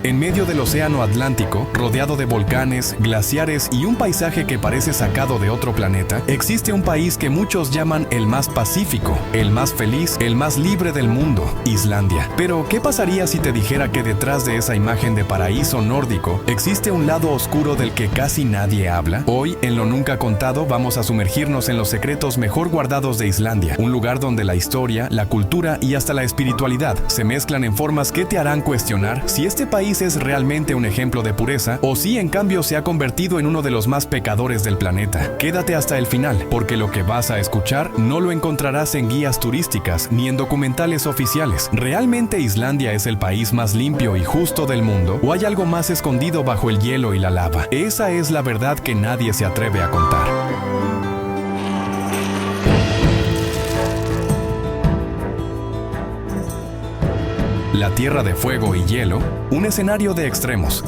En medio del océano Atlántico, rodeado de volcanes, glaciares y un paisaje que parece sacado de otro planeta, existe un país que muchos llaman el más pacífico, el más feliz, el más libre del mundo, Islandia. Pero, ¿qué pasaría si te dijera que detrás de esa imagen de paraíso nórdico existe un lado oscuro del que casi nadie habla? Hoy, en Lo Nunca Contado, vamos a sumergirnos en los secretos mejor guardados de Islandia, un lugar donde la historia, la cultura y hasta la espiritualidad se mezclan en formas que te harán cuestionar si este país es realmente un ejemplo de pureza o si en cambio se ha convertido en uno de los más pecadores del planeta. Quédate hasta el final, porque lo que vas a escuchar no lo encontrarás en guías turísticas ni en documentales oficiales. ¿Realmente Islandia es el país más limpio y justo del mundo? ¿O hay algo más escondido bajo el hielo y la lava? Esa es la verdad que nadie se atreve a contar. La Tierra de Fuego y Hielo, un escenario de extremos.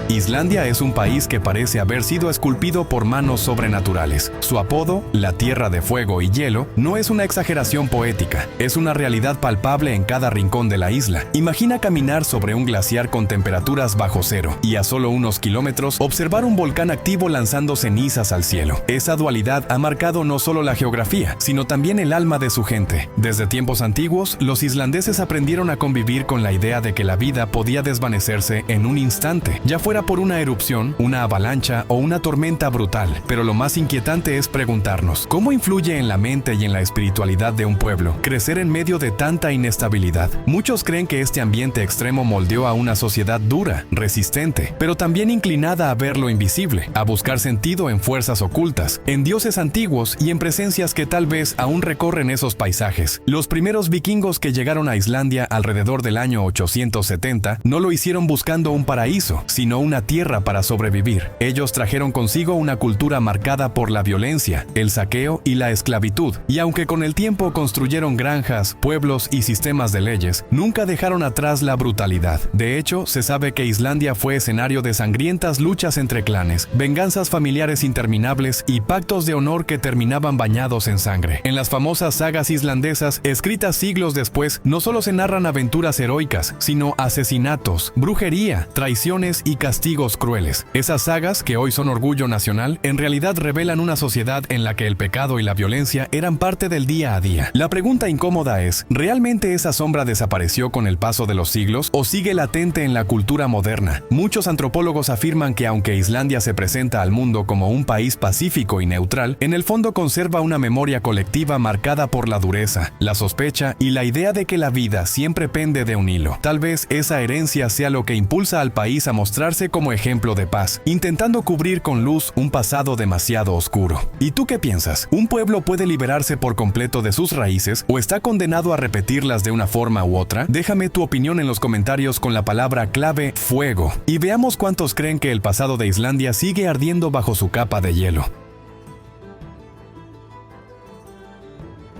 Islandia es un país que parece haber sido esculpido por manos sobrenaturales. Su apodo, la Tierra de Fuego y Hielo, no es una exageración poética, es una realidad palpable en cada rincón de la isla. Imagina caminar sobre un glaciar con temperaturas bajo cero y a solo unos kilómetros observar un volcán activo lanzando cenizas al cielo. Esa dualidad ha marcado no solo la geografía, sino también el alma de su gente. Desde tiempos antiguos, los islandeses aprendieron a convivir con la idea de que la vida podía desvanecerse en un instante, ya fuera por una erupción, una avalancha o una tormenta brutal. Pero lo más inquietante es preguntarnos, ¿cómo influye en la mente y en la espiritualidad de un pueblo crecer en medio de tanta inestabilidad? Muchos creen que este ambiente extremo moldeó a una sociedad dura, resistente, pero también inclinada a ver lo invisible, a buscar sentido en fuerzas ocultas, en dioses antiguos y en presencias que tal vez aún recorren esos paisajes. Los primeros vikingos que llegaron a Islandia alrededor del año 870 no lo hicieron buscando un paraíso, sino una tierra para sobrevivir. Ellos trajeron consigo una cultura marcada por la violencia, el saqueo y la esclavitud, y aunque con el tiempo construyeron granjas, pueblos y sistemas de leyes, nunca dejaron atrás la brutalidad. De hecho, se sabe que Islandia fue escenario de sangrientas luchas entre clanes, venganzas familiares interminables y pactos de honor que terminaban bañados en sangre. En las famosas sagas islandesas, escritas siglos después, no solo se narran aventuras heroicas, sino asesinatos, brujería, traiciones y castigos crueles. Esas sagas, que hoy son orgullo nacional, en realidad revelan una sociedad en la que el pecado y la violencia eran parte del día a día. La pregunta incómoda es, ¿realmente esa sombra desapareció con el paso de los siglos o sigue latente en la cultura moderna? Muchos antropólogos afirman que aunque Islandia se presenta al mundo como un país pacífico y neutral, en el fondo conserva una memoria colectiva marcada por la dureza, la sospecha y la idea de que la vida siempre pende de un hilo. Tal vez esa herencia sea lo que impulsa al país a mostrarse como ejemplo de paz, intentando cubrir con luz un pasado demasiado oscuro. ¿Y tú qué piensas? ¿Un pueblo puede liberarse por completo de sus raíces o está condenado a repetirlas de una forma u otra? Déjame tu opinión en los comentarios con la palabra clave fuego y veamos cuántos creen que el pasado de Islandia sigue ardiendo bajo su capa de hielo.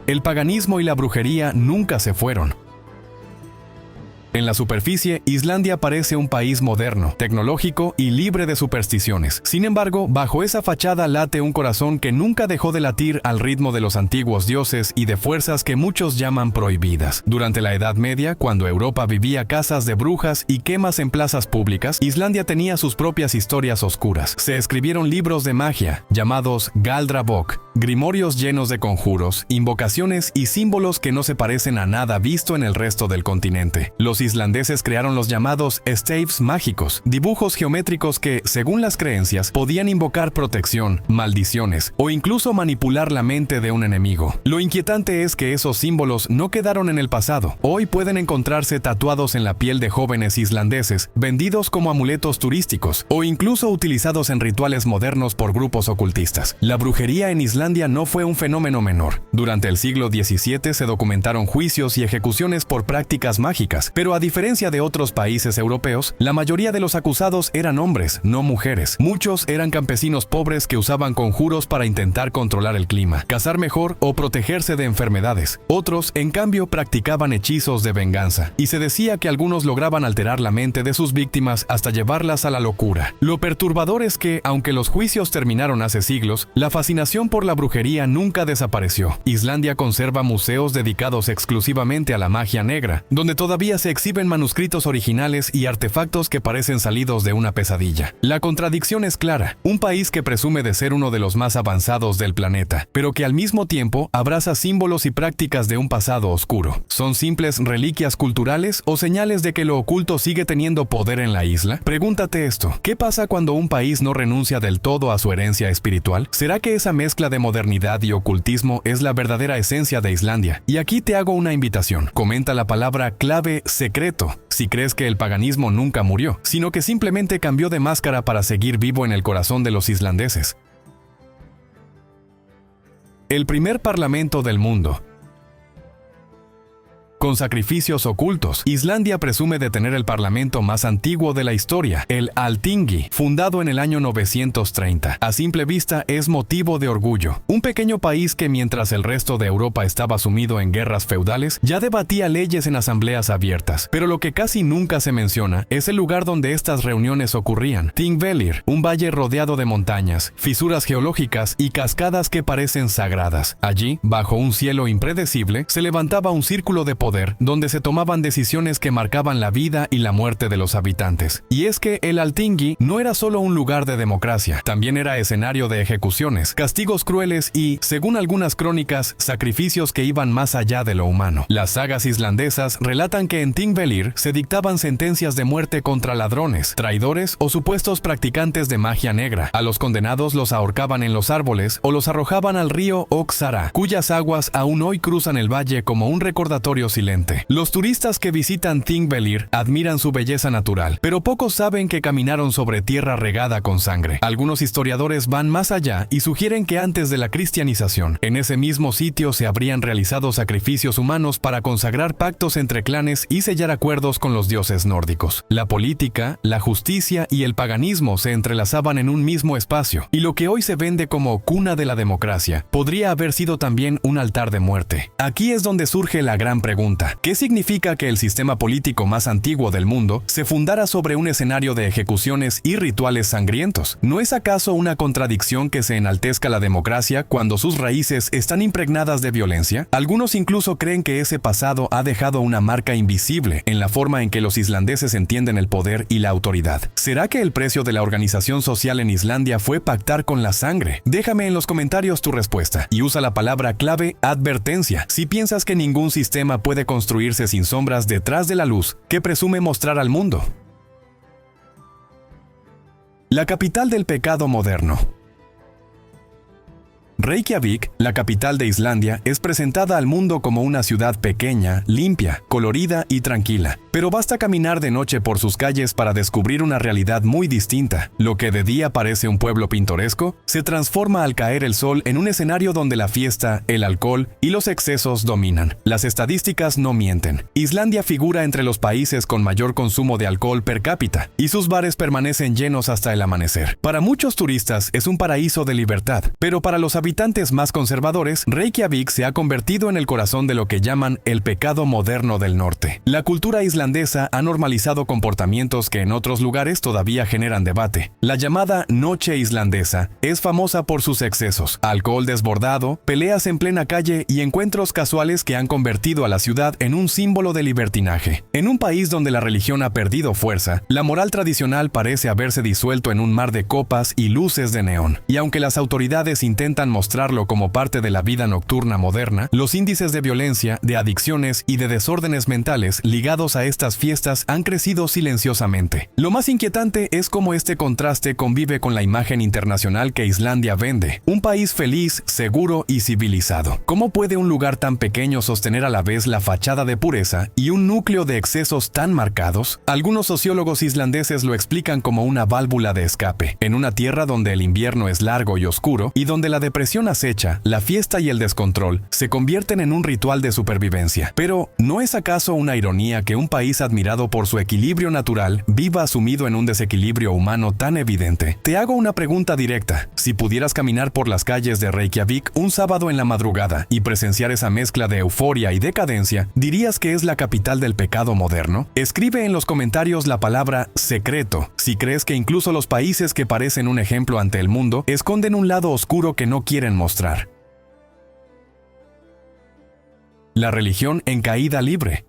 El paganismo y la brujería nunca se fueron. En la superficie, Islandia parece un país moderno, tecnológico y libre de supersticiones. Sin embargo, bajo esa fachada late un corazón que nunca dejó de latir al ritmo de los antiguos dioses y de fuerzas que muchos llaman prohibidas. Durante la Edad Media, cuando Europa vivía casas de brujas y quemas en plazas públicas, Islandia tenía sus propias historias oscuras. Se escribieron libros de magia, llamados Galdrabok, grimorios llenos de conjuros, invocaciones y símbolos que no se parecen a nada visto en el resto del continente. Los islandeses crearon los llamados staves mágicos, dibujos geométricos que, según las creencias, podían invocar protección, maldiciones o incluso manipular la mente de un enemigo. Lo inquietante es que esos símbolos no quedaron en el pasado. Hoy pueden encontrarse tatuados en la piel de jóvenes islandeses, vendidos como amuletos turísticos o incluso utilizados en rituales modernos por grupos ocultistas. La brujería en Islandia no fue un fenómeno menor. Durante el siglo XVII se documentaron juicios y ejecuciones por prácticas mágicas, pero a diferencia de otros países europeos, la mayoría de los acusados eran hombres, no mujeres. Muchos eran campesinos pobres que usaban conjuros para intentar controlar el clima, cazar mejor o protegerse de enfermedades. Otros, en cambio, practicaban hechizos de venganza, y se decía que algunos lograban alterar la mente de sus víctimas hasta llevarlas a la locura. Lo perturbador es que, aunque los juicios terminaron hace siglos, la fascinación por la la brujería nunca desapareció. Islandia conserva museos dedicados exclusivamente a la magia negra, donde todavía se exhiben manuscritos originales y artefactos que parecen salidos de una pesadilla. La contradicción es clara: un país que presume de ser uno de los más avanzados del planeta, pero que al mismo tiempo abraza símbolos y prácticas de un pasado oscuro. ¿Son simples reliquias culturales o señales de que lo oculto sigue teniendo poder en la isla? Pregúntate esto: ¿qué pasa cuando un país no renuncia del todo a su herencia espiritual? ¿Será que esa mezcla de modernidad y ocultismo es la verdadera esencia de Islandia? Y aquí te hago una invitación. Comenta la palabra clave secreto si crees que el paganismo nunca murió, sino que simplemente cambió de máscara para seguir vivo en el corazón de los islandeses. El primer parlamento del mundo. Con sacrificios ocultos, Islandia presume de tener el parlamento más antiguo de la historia, el Alþingi, fundado en el año 930. A simple vista es motivo de orgullo. Un pequeño país que, mientras el resto de Europa estaba sumido en guerras feudales, ya debatía leyes en asambleas abiertas. Pero lo que casi nunca se menciona es el lugar donde estas reuniones ocurrían: Þingvellir, un valle rodeado de montañas, fisuras geológicas y cascadas que parecen sagradas. Allí, bajo un cielo impredecible, se levantaba un círculo de poder donde se tomaban decisiones que marcaban la vida y la muerte de los habitantes. Y es que el Alþingi no era solo un lugar de democracia, también era escenario de ejecuciones, castigos crueles y, según algunas crónicas, sacrificios que iban más allá de lo humano. Las sagas islandesas relatan que en Þingvellir se dictaban sentencias de muerte contra ladrones, traidores o supuestos practicantes de magia negra. A los condenados los ahorcaban en los árboles o los arrojaban al río Oxara, cuyas aguas aún hoy cruzan el valle como un recordatorio silente. Los turistas que visitan Þingvellir admiran su belleza natural, pero pocos saben que caminaron sobre tierra regada con sangre. Algunos historiadores van más allá y sugieren que antes de la cristianización, en ese mismo sitio se habrían realizado sacrificios humanos para consagrar pactos entre clanes y sellar acuerdos con los dioses nórdicos. La política, la justicia y el paganismo se entrelazaban en un mismo espacio, y lo que hoy se vende como cuna de la democracia podría haber sido también un altar de muerte. Aquí es donde surge la gran pregunta: ¿qué significa que el sistema político más antiguo del mundo se fundara sobre un escenario de ejecuciones y rituales sangrientos? ¿No es acaso una contradicción que se enaltezca la democracia cuando sus raíces están impregnadas de violencia? Algunos incluso creen que ese pasado ha dejado una marca invisible en la forma en que los islandeses entienden el poder y la autoridad. ¿Será que el precio de la organización social en Islandia fue pactar con la sangre? Déjame en los comentarios tu respuesta y usa la palabra clave advertencia si piensas que ningún sistema puede construirse sin sombras detrás de la luz que presume mostrar al mundo. La capital del pecado moderno. Reykjavik, la capital de Islandia, es presentada al mundo como una ciudad pequeña, limpia, colorida y tranquila. Pero basta caminar de noche por sus calles para descubrir una realidad muy distinta. Lo que de día parece un pueblo pintoresco, se transforma al caer el sol en un escenario donde la fiesta, el alcohol y los excesos dominan. Las estadísticas no mienten. Islandia figura entre los países con mayor consumo de alcohol per cápita, y sus bares permanecen llenos hasta el amanecer. Para muchos turistas es un paraíso de libertad, pero para los habitantes más conservadores, Reykjavik se ha convertido en el corazón de lo que llaman el pecado moderno del norte. La cultura islandesa ha normalizado comportamientos que en otros lugares todavía generan debate. La llamada noche islandesa es famosa por sus excesos: alcohol desbordado, peleas en plena calle y encuentros casuales que han convertido a la ciudad en un símbolo de libertinaje. En un país donde la religión ha perdido fuerza, la moral tradicional parece haberse disuelto en un mar de copas y luces de neón. Y aunque las autoridades intentan mostrarlo como parte de la vida nocturna moderna, los índices de violencia, de adicciones y de desórdenes mentales ligados a estas fiestas han crecido silenciosamente. Lo más inquietante es cómo este contraste convive con la imagen internacional que Islandia vende: un país feliz, seguro y civilizado. ¿Cómo puede un lugar tan pequeño sostener a la vez la fachada de pureza y un núcleo de excesos tan marcados? Algunos sociólogos islandeses lo explican como una válvula de escape. En una tierra donde el invierno es largo y oscuro y donde la depresión acecha, la fiesta y el descontrol se convierten en un ritual de supervivencia. Pero, ¿no es acaso una ironía que un país admirado por su equilibrio natural viva sumido en un desequilibrio humano tan evidente? Te hago una pregunta directa. Si pudieras caminar por las calles de Reykjavik un sábado en la madrugada y presenciar esa mezcla de euforia y decadencia, ¿dirías que es la capital del pecado moderno? Escribe en los comentarios la palabra secreto si crees que incluso los países que parecen un ejemplo ante el mundo esconden un lado oscuro que no quieren mostrar. La religión en caída libre.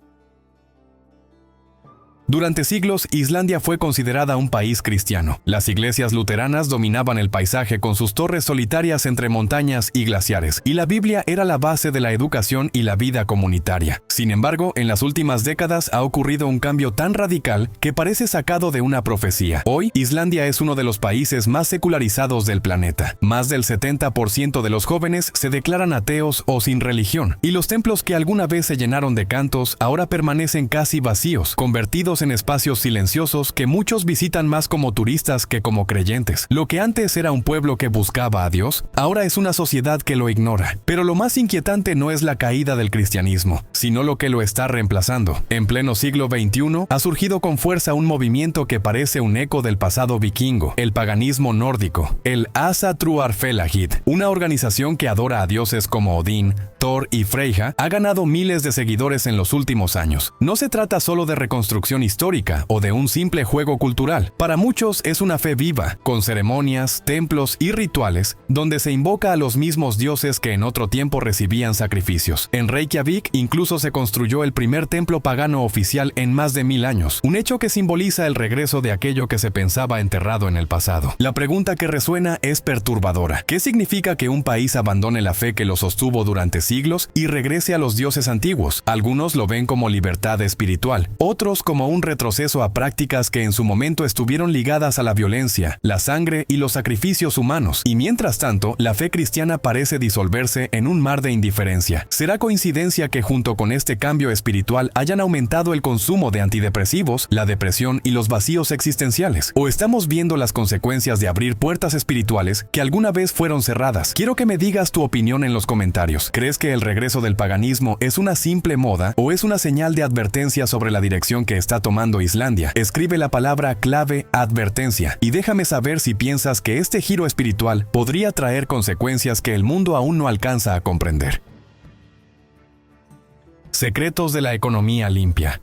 Durante siglos, Islandia fue considerada un país cristiano. Las iglesias luteranas dominaban el paisaje con sus torres solitarias entre montañas y glaciares, y la Biblia era la base de la educación y la vida comunitaria. Sin embargo, en las últimas décadas ha ocurrido un cambio tan radical que parece sacado de una profecía. Hoy, Islandia es uno de los países más secularizados del planeta. Más del 70% de los jóvenes se declaran ateos o sin religión, y los templos que alguna vez se llenaron de cantos ahora permanecen casi vacíos, convertidos en espacios silenciosos que muchos visitan más como turistas que como creyentes. Lo que antes era un pueblo que buscaba a Dios, ahora es una sociedad que lo ignora. Pero lo más inquietante no es la caída del cristianismo, sino lo que lo está reemplazando. En pleno siglo XXI ha surgido con fuerza un movimiento que parece un eco del pasado vikingo, el paganismo nórdico, el Asa Trúarfélagið, una organización que adora a dioses como Odín, Thor y Freyja, ha ganado miles de seguidores en los últimos años. No se trata solo de reconstrucción histórica o de un simple juego cultural. Para muchos es una fe viva, con ceremonias, templos y rituales, donde se invoca a los mismos dioses que en otro tiempo recibían sacrificios. En Reykjavik incluso se construyó el primer templo pagano oficial en más de 1000 años, un hecho que simboliza el regreso de aquello que se pensaba enterrado en el pasado. La pregunta que resuena es perturbadora. ¿Qué significa que un país abandone la fe que lo sostuvo durante siglos y regrese a los dioses antiguos? Algunos lo ven como libertad espiritual, otros como un retroceso a prácticas que en su momento estuvieron ligadas a la violencia, la sangre y los sacrificios humanos. Y mientras tanto, la fe cristiana parece disolverse en un mar de indiferencia. ¿Será coincidencia que junto con este cambio espiritual hayan aumentado el consumo de antidepresivos, la depresión y los vacíos existenciales? ¿O estamos viendo las consecuencias de abrir puertas espirituales que alguna vez fueron cerradas? Quiero que me digas tu opinión en los comentarios. ¿Crees que el regreso del paganismo es una simple moda o es una señal de advertencia sobre la dirección que está tomando Islandia? Escribe la palabra clave advertencia y déjame saber si piensas que este giro espiritual podría traer consecuencias que el mundo aún no alcanza a comprender. Secretos de la economía limpia.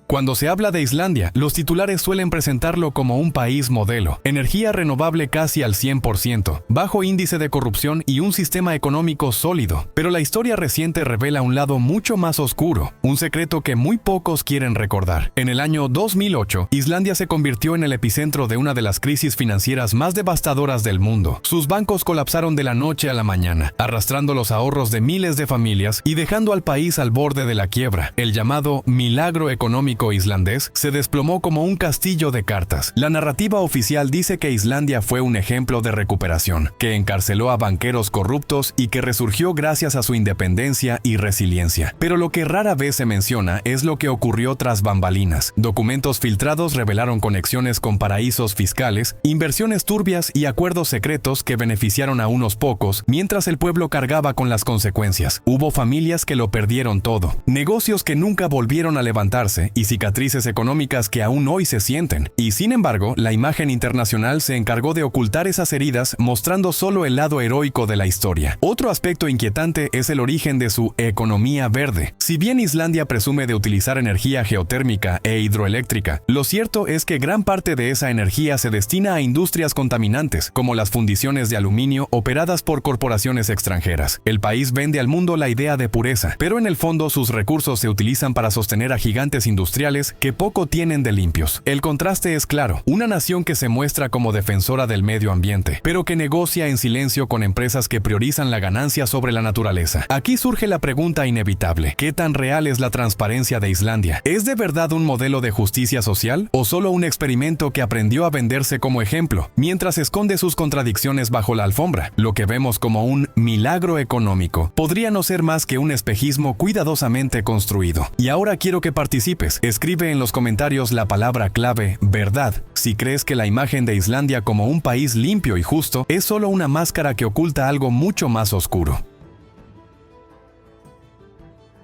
Cuando se habla de Islandia, los titulares suelen presentarlo como un país modelo, energía renovable casi al 100%, bajo índice de corrupción y un sistema económico sólido. Pero la historia reciente revela un lado mucho más oscuro, un secreto que muy pocos quieren recordar. En el año 2008, Islandia se convirtió en el epicentro de una de las crisis financieras más devastadoras del mundo. Sus bancos colapsaron de la noche a la mañana, arrastrando los ahorros de miles de familias y dejando al país al borde de la quiebra. El llamado milagro económico islandés se desplomó como un castillo de cartas. La narrativa oficial dice que Islandia fue un ejemplo de recuperación, que encarceló a banqueros corruptos y que resurgió gracias a su independencia y resiliencia. Pero lo que rara vez se menciona es lo que ocurrió tras bambalinas. Documentos filtrados revelaron conexiones con paraísos fiscales, inversiones turbias y acuerdos secretos que beneficiaron a unos pocos, mientras el pueblo cargaba con las consecuencias. Hubo familias que lo perdieron todo, negocios que nunca volvieron a levantarse y cicatrices económicas que aún hoy se sienten. Y sin embargo, la imagen internacional se encargó de ocultar esas heridas, mostrando solo el lado heroico de la historia. Otro aspecto inquietante es el origen de su economía verde. Si bien Islandia presume de utilizar energía geotérmica e hidroeléctrica, lo cierto es que gran parte de esa energía se destina a industrias contaminantes, como las fundiciones de aluminio operadas por corporaciones extranjeras. El país vende al mundo la idea de pureza, pero en el fondo sus recursos se utilizan para sostener a gigantes industriales que poco tienen de limpios. El contraste es claro, una nación que se muestra como defensora del medio ambiente, pero que negocia en silencio con empresas que priorizan la ganancia sobre la naturaleza. Aquí surge la pregunta inevitable: ¿qué tan real es la transparencia de Islandia? ¿Es de verdad un modelo de justicia social o solo un experimento que aprendió a venderse como ejemplo, mientras esconde sus contradicciones bajo la alfombra? Lo que vemos como un milagro económico podría no ser más que un espejismo cuidadosamente construido. Y ahora quiero que participes. Escribe en los comentarios la palabra clave verdad si crees que la imagen de Islandia como un país limpio y justo es solo una máscara que oculta algo mucho más oscuro.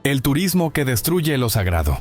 El turismo que destruye lo sagrado.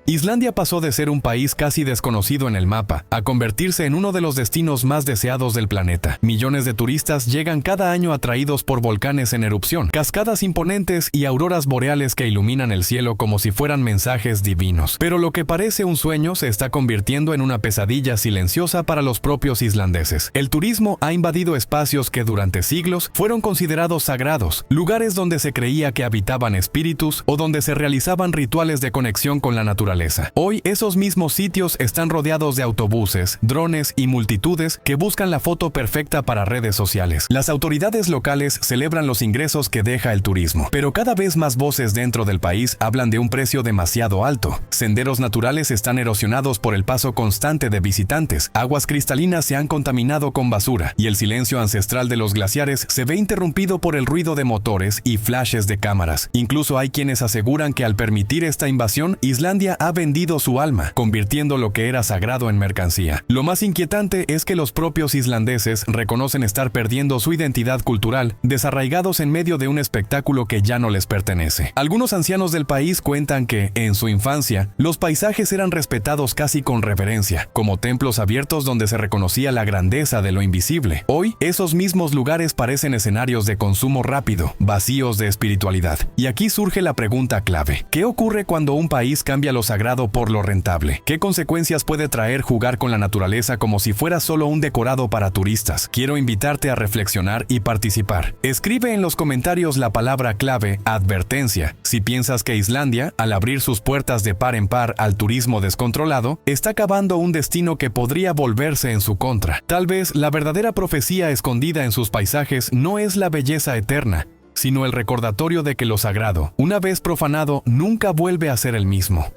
Islandia pasó de ser un país casi desconocido en el mapa a convertirse en uno de los destinos más deseados del planeta. Millones de turistas llegan cada año atraídos por volcanes en erupción, cascadas imponentes y auroras boreales que iluminan el cielo como si fueran mensajes divinos. Pero lo que parece un sueño se está convirtiendo en una pesadilla silenciosa para los propios islandeses. El turismo ha invadido espacios que durante siglos fueron considerados sagrados, lugares donde se creía que habitaban espíritus o donde se realizaban rituales de conexión con la naturaleza. Hoy esos mismos sitios están rodeados de autobuses, drones y multitudes que buscan la foto perfecta para redes sociales. Las autoridades locales celebran los ingresos que deja el turismo, pero cada vez más voces dentro del país hablan de un precio demasiado alto. Senderos naturales están erosionados por el paso constante de visitantes, aguas cristalinas se han contaminado con basura y el silencio ancestral de los glaciares se ve interrumpido por el ruido de motores y flashes de cámaras. Incluso hay quienes aseguran que al permitir esta invasión, Islandia ha vendido su alma, convirtiendo lo que era sagrado en mercancía. Lo más inquietante es que los propios islandeses reconocen estar perdiendo su identidad cultural, desarraigados en medio de un espectáculo que ya no les pertenece. Algunos ancianos del país cuentan que, en su infancia, los paisajes eran respetados casi con reverencia, como templos abiertos donde se reconocía la grandeza de lo invisible. Hoy, esos mismos lugares parecen escenarios de consumo rápido, vacíos de espiritualidad. Y aquí surge la pregunta clave: ¿qué ocurre cuando un país cambia lo sagrado por lo rentable? ¿Qué consecuencias puede traer jugar con la naturaleza como si fuera solo un decorado para turistas? Quiero invitarte a reflexionar y participar. Escribe en los comentarios la palabra clave advertencia si piensas que Islandia, al abrir sus puertas de par en par al turismo descontrolado, está cavando un destino que podría volverse en su contra. Tal vez la verdadera profecía escondida en sus paisajes no es la belleza eterna, sino el recordatorio de que lo sagrado, una vez profanado, nunca vuelve a ser el mismo.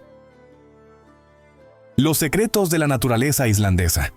Los secretos de la naturaleza islandesa.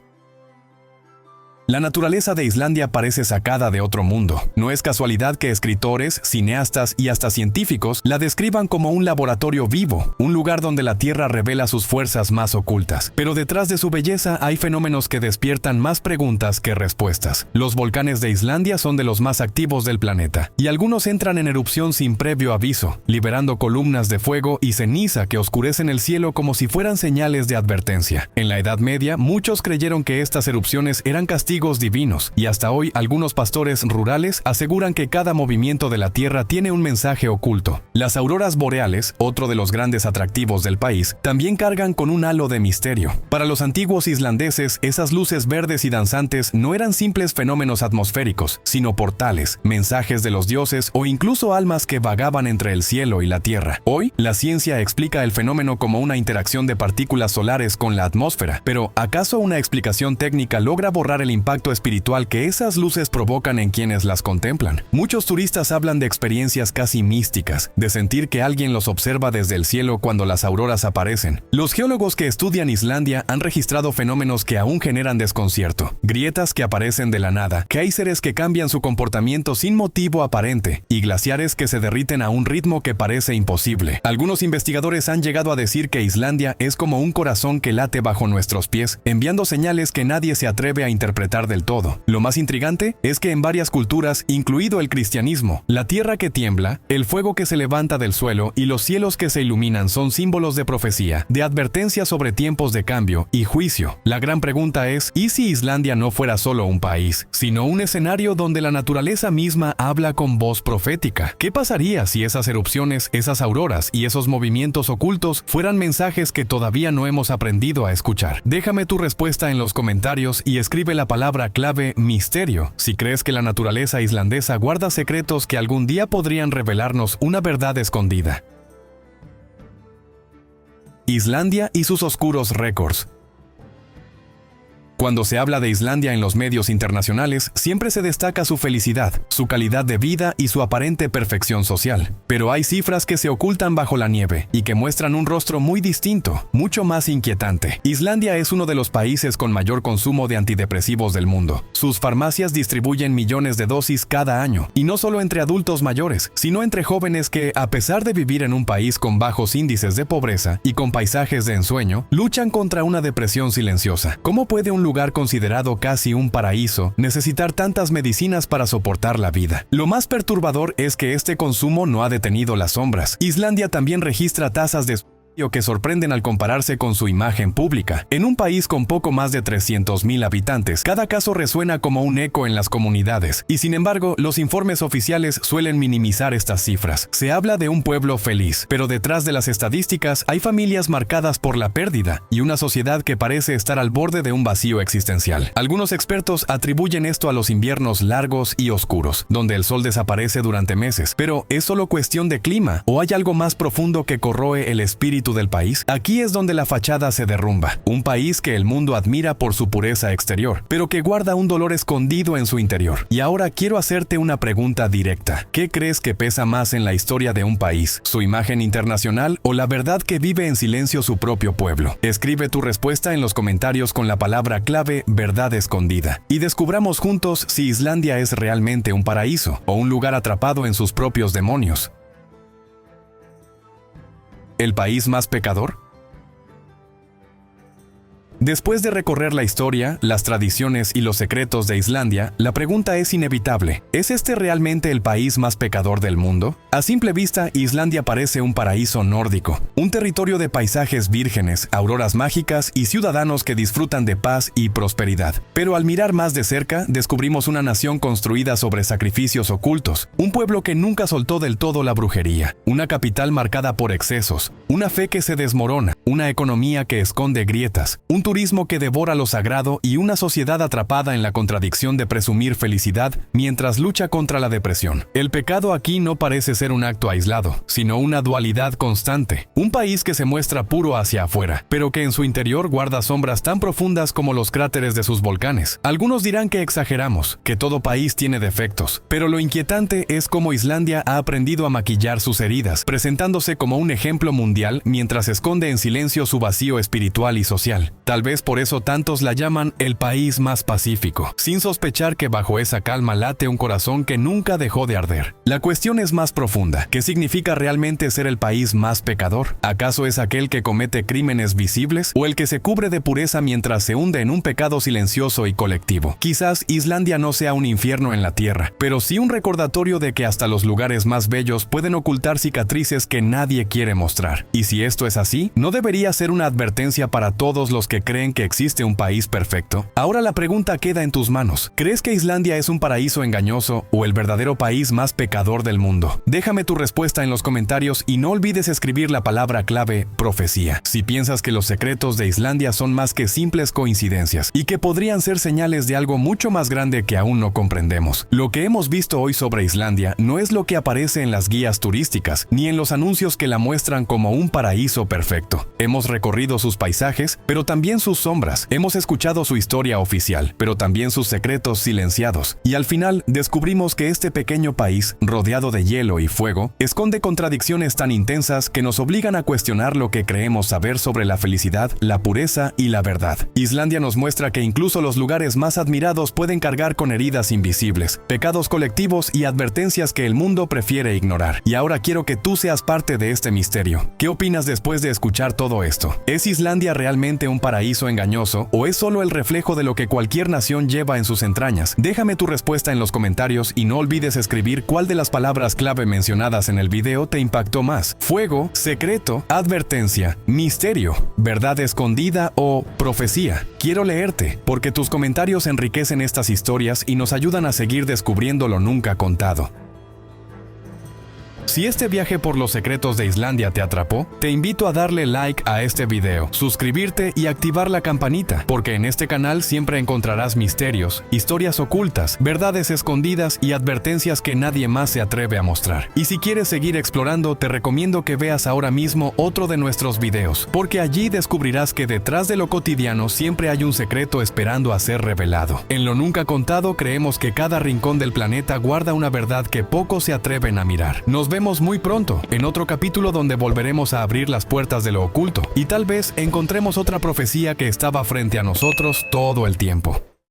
La naturaleza de Islandia parece sacada de otro mundo. No es casualidad que escritores, cineastas y hasta científicos la describan como un laboratorio vivo, un lugar donde la Tierra revela sus fuerzas más ocultas. Pero detrás de su belleza hay fenómenos que despiertan más preguntas que respuestas. Los volcanes de Islandia son de los más activos del planeta, y algunos entran en erupción sin previo aviso, liberando columnas de fuego y ceniza que oscurecen el cielo como si fueran señales de advertencia. En la Edad Media, muchos creyeron que estas erupciones eran castigos divinos, y hasta hoy algunos pastores rurales aseguran que cada movimiento de la Tierra tiene un mensaje oculto. Las auroras boreales, otro de los grandes atractivos del país, también cargan con un halo de misterio. Para los antiguos islandeses, esas luces verdes y danzantes no eran simples fenómenos atmosféricos, sino portales, mensajes de los dioses o incluso almas que vagaban entre el cielo y la Tierra. Hoy, la ciencia explica el fenómeno como una interacción de partículas solares con la atmósfera, pero ¿acaso una explicación técnica logra borrar el impacto espiritual que esas luces provocan en quienes las contemplan? Muchos turistas hablan de experiencias casi místicas, de sentir que alguien los observa desde el cielo cuando las auroras aparecen. Los geólogos que estudian Islandia han registrado fenómenos que aún generan desconcierto. Grietas que aparecen de la nada, géiseres que cambian su comportamiento sin motivo aparente, y glaciares que se derriten a un ritmo que parece imposible. Algunos investigadores han llegado a decir que Islandia es como un corazón que late bajo nuestros pies, enviando señales que nadie se atreve a interpretar del todo. Lo más intrigante es que en varias culturas, incluido el cristianismo, la tierra que tiembla, el fuego que se levanta del suelo y los cielos que se iluminan son símbolos de profecía, de advertencia sobre tiempos de cambio y juicio. La gran pregunta es, ¿y si Islandia no fuera solo un país, sino un escenario donde la naturaleza misma habla con voz profética? ¿Qué pasaría si esas erupciones, esas auroras y esos movimientos ocultos fueran mensajes que todavía no hemos aprendido a escuchar? Déjame tu respuesta en los comentarios y escribe la palabra clave misterio si crees que la naturaleza islandesa guarda secretos que algún día podrían revelarnos una verdad escondida. Islandia y sus oscuros récords. Cuando se habla de Islandia en los medios internacionales, siempre se destaca su felicidad, su calidad de vida y su aparente perfección social. Pero hay cifras que se ocultan bajo la nieve y que muestran un rostro muy distinto, mucho más inquietante. Islandia es uno de los países con mayor consumo de antidepresivos del mundo. Sus farmacias distribuyen millones de dosis cada año, y no solo entre adultos mayores, sino entre jóvenes que, a pesar de vivir en un país con bajos índices de pobreza y con paisajes de ensueño, luchan contra una depresión silenciosa. ¿Cómo puede un lugar considerado casi un paraíso necesitar tantas medicinas para soportar la vida? Lo más perturbador es que este consumo no ha detenido las sombras. Islandia también registra tasas de que sorprenden al compararse con su imagen pública. En un país con poco más de 300,000 habitantes, cada caso resuena como un eco en las comunidades, y sin embargo, los informes oficiales suelen minimizar estas cifras. Se habla de un pueblo feliz, pero detrás de las estadísticas hay familias marcadas por la pérdida y una sociedad que parece estar al borde de un vacío existencial. Algunos expertos atribuyen esto a los inviernos largos y oscuros, donde el sol desaparece durante meses. Pero ¿es solo cuestión de clima o hay algo más profundo que corroe el espíritu del país? Aquí es donde la fachada se derrumba. Un país que el mundo admira por su pureza exterior, pero que guarda un dolor escondido en su interior. Y ahora quiero hacerte una pregunta directa. ¿Qué crees que pesa más en la historia de un país? ¿Su imagen internacional o la verdad que vive en silencio su propio pueblo? Escribe tu respuesta en los comentarios con la palabra clave verdad escondida. Y descubramos juntos si Islandia es realmente un paraíso o un lugar atrapado en sus propios demonios. ¿El país más pecador? Después de recorrer la historia, las tradiciones y los secretos de Islandia, la pregunta es inevitable. ¿Es este realmente el país más pecador del mundo? A simple vista, Islandia parece un paraíso nórdico, un territorio de paisajes vírgenes, auroras mágicas y ciudadanos que disfrutan de paz y prosperidad. Pero al mirar más de cerca, descubrimos una nación construida sobre sacrificios ocultos, un pueblo que nunca soltó del todo la brujería, una capital marcada por excesos, una fe que se desmorona, una economía que esconde grietas, un turismo que devora lo sagrado y una sociedad atrapada en la contradicción de presumir felicidad mientras lucha contra la depresión. El pecado aquí no parece ser un acto aislado, sino una dualidad constante. Un país que se muestra puro hacia afuera, pero que en su interior guarda sombras tan profundas como los cráteres de sus volcanes. Algunos dirán que exageramos, que todo país tiene defectos, pero lo inquietante es cómo Islandia ha aprendido a maquillar sus heridas, presentándose como un ejemplo mundial mientras esconde en silencio su vacío espiritual y social. Tal vez por eso tantos la llaman el país más pacífico, sin sospechar que bajo esa calma late un corazón que nunca dejó de arder. La cuestión es más profunda. ¿Qué significa realmente ser el país más pecador? ¿Acaso es aquel que comete crímenes visibles o el que se cubre de pureza mientras se hunde en un pecado silencioso y colectivo? Quizás Islandia no sea un infierno en la tierra, pero sí un recordatorio de que hasta los lugares más bellos pueden ocultar cicatrices que nadie quiere mostrar. Y si esto es así, ¿no debería ser una advertencia para todos los que creen que existe un país perfecto? Ahora la pregunta queda en tus manos. ¿Crees que Islandia es un paraíso engañoso o el verdadero país más pecador del mundo? Déjame tu respuesta en los comentarios y no olvides escribir la palabra clave profecía. Si piensas que los secretos de Islandia son más que simples coincidencias y que podrían ser señales de algo mucho más grande que aún no comprendemos. Lo que hemos visto hoy sobre Islandia no es lo que aparece en las guías turísticas ni en los anuncios que la muestran como un paraíso perfecto. Hemos recorrido sus paisajes, pero también sus sombras. Hemos escuchado su historia oficial, pero también sus secretos silenciados. Y al final descubrimos que este pequeño país, rodeado de hielo y fuego, esconde contradicciones tan intensas que nos obligan a cuestionar lo que creemos saber sobre la felicidad, la pureza y la verdad. Islandia nos muestra que incluso los lugares más admirados pueden cargar con heridas invisibles, pecados colectivos y advertencias que el mundo prefiere ignorar. Y ahora quiero que tú seas parte de este misterio. ¿Qué opinas después de escuchar todo esto? ¿Es Islandia realmente un paraíso engañoso o es solo el reflejo de lo que cualquier nación lleva en sus entrañas? Déjame tu respuesta en los comentarios y no olvides escribir cuál de las palabras clave mencionadas en el video te impactó más: fuego, secreto, advertencia, misterio, verdad escondida o profecía. Quiero leerte, porque tus comentarios enriquecen estas historias y nos ayudan a seguir descubriendo lo nunca contado. Si este viaje por los secretos de Islandia te atrapó, te invito a darle like a este video, suscribirte y activar la campanita, porque en este canal siempre encontrarás misterios, historias ocultas, verdades escondidas y advertencias que nadie más se atreve a mostrar. Y si quieres seguir explorando, te recomiendo que veas ahora mismo otro de nuestros videos, porque allí descubrirás que detrás de lo cotidiano siempre hay un secreto esperando a ser revelado. En lo nunca contado creemos que cada rincón del planeta guarda una verdad que pocos se atreven a mirar. Nos vemos muy pronto en otro capítulo donde volveremos a abrir las puertas de lo oculto y tal vez encontremos otra profecía que estaba frente a nosotros todo el tiempo.